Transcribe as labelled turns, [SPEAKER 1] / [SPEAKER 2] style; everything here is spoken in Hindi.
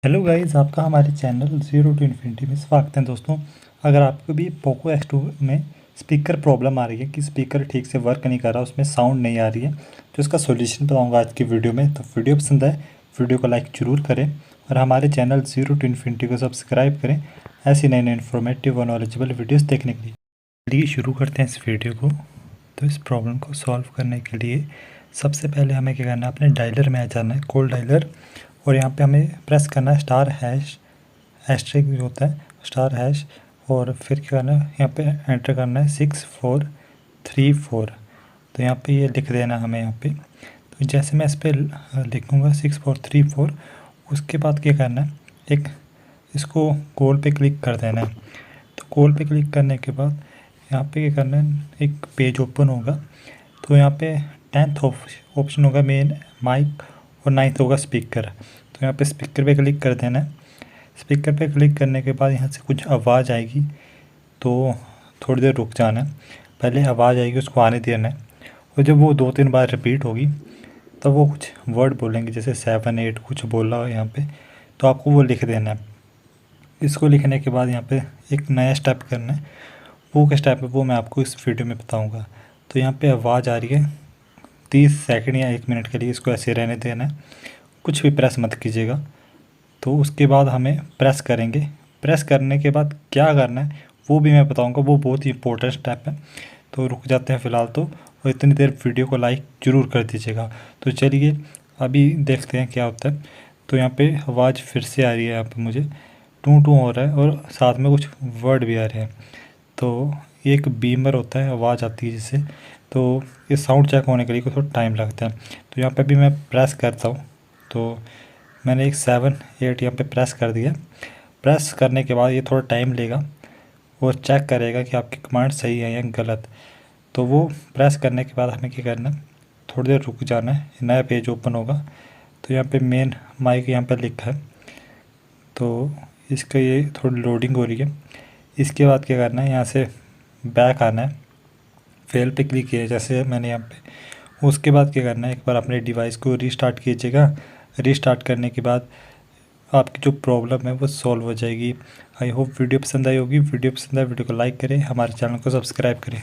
[SPEAKER 1] हेलो गाइस, आपका हमारे चैनल ज़ीरो टू इन्फिनिटी में स्वागत है। दोस्तों, अगर आपको भी पोको X2 में स्पीकर प्रॉब्लम आ रही है कि स्पीकर ठीक से वर्क नहीं कर रहा, उसमें साउंड नहीं आ रही है, तो इसका सॉल्यूशन बताऊंगा आज की वीडियो में। तो वीडियो पसंद आए वीडियो को लाइक ज़रूर करें और हमारे चैनल ज़ीरो टू इन्फिनिटी को सब्सक्राइब करें ऐसी नई नई इन्फॉर्मेटिव और नॉलेजेबल वीडियोज़ देखने के लिए। चलिए शुरू करते हैं इस वीडियो को। तो इस प्रॉब्लम को सॉल्व करने के लिए सबसे पहले हमें क्या करना है, अपने डायलर में आ जाना है, कॉल डायलर, और यहाँ पे हमें प्रेस करना है स्टार हैश, हैशटैग जो होता है स्टार हैश, और फिर क्या करना है, यहाँ पे एंटर करना है 6434। तो यहाँ पे ये लिख देना हमें यहाँ पे। तो जैसे मैं इस पर लिखूँगा 6434, उसके बाद क्या करना है, एक इसको कॉल पे क्लिक कर देना है। तो कॉल पे क्लिक करने के बाद यहाँ पे क्या करना है, एक पेज ओपन होगा। तो यहाँ पे 10th ऑप्शन होगा मेन माइक और 9th होगा स्पीकर। तो यहाँ पे स्पीकर पे क्लिक कर देना है। स्पीकर पे क्लिक करने के बाद यहाँ से कुछ आवाज़ आएगी, तो थोड़ी देर रुक जाना है। पहले आवाज़ आएगी, उसको आने देना है, और जब वो 2-3 बार रिपीट होगी तब वो कुछ वर्ड बोलेंगे, जैसे 7-8 कुछ बोला हो यहाँ पे, तो आपको वो लिख देना है। इसको लिखने के बाद यहाँ पे एक नया स्टेप करना है। वो क्या स्टेप है वो मैं आपको इस वीडियो में बताऊँगा। तो यहाँ पे आवाज़ आ रही है, 30 सेकंड या 1 मिनट के लिए इसको ऐसे रहने देना है, कुछ भी प्रेस मत कीजिएगा। तो उसके बाद हमें प्रेस करेंगे। प्रेस करने के बाद क्या करना है वो भी मैं बताऊंगा, वो बहुत ही इंपॉर्टेंट स्टेप है। तो रुक जाते हैं फ़िलहाल तो, और इतनी देर वीडियो को लाइक ज़रूर कर दीजिएगा। तो चलिए अभी देखते हैं क्या होता है। तो यहाँ पे आवाज़ फिर से आ रही है, यहाँ पे मुझे टू टू हो रहा है और साथ में कुछ वर्ड भी आ रहे हैं। तो एक बीमर होता है, आवाज़ आती है जिससे, तो ये साउंड चेक होने के लिए थोड़ा टाइम लगता है। तो यहाँ पे भी मैं प्रेस करता हूँ, तो मैंने एक 7-8 यहाँ पे प्रेस कर दिया। प्रेस करने के बाद ये थोड़ा टाइम लेगा और चेक करेगा कि आपकी कमांड सही है या गलत। तो वो प्रेस करने के बाद हमें क्या करना है, थोड़ी देर रुक जाना है, नया पेज ओपन होगा। तो यहाँ पे मेन माइक यहाँ पे लिखा है, तो इसका ये थोड़ी लोडिंग हो रही है। इसके बाद क्या करना है, यहाँ से बैक आना है, फेल पे क्लिक किया जैसे मैंने यहाँ पे। उसके बाद क्या करना है, एक बार अपने डिवाइस को रीस्टार्ट कीजिएगा। रीस्टार्ट करने के बाद आपकी जो प्रॉब्लम है वो सॉल्व हो जाएगी। आई होप वीडियो पसंद आई होगी। वीडियो पसंद आए वीडियो को लाइक करें, हमारे चैनल को सब्सक्राइब करें।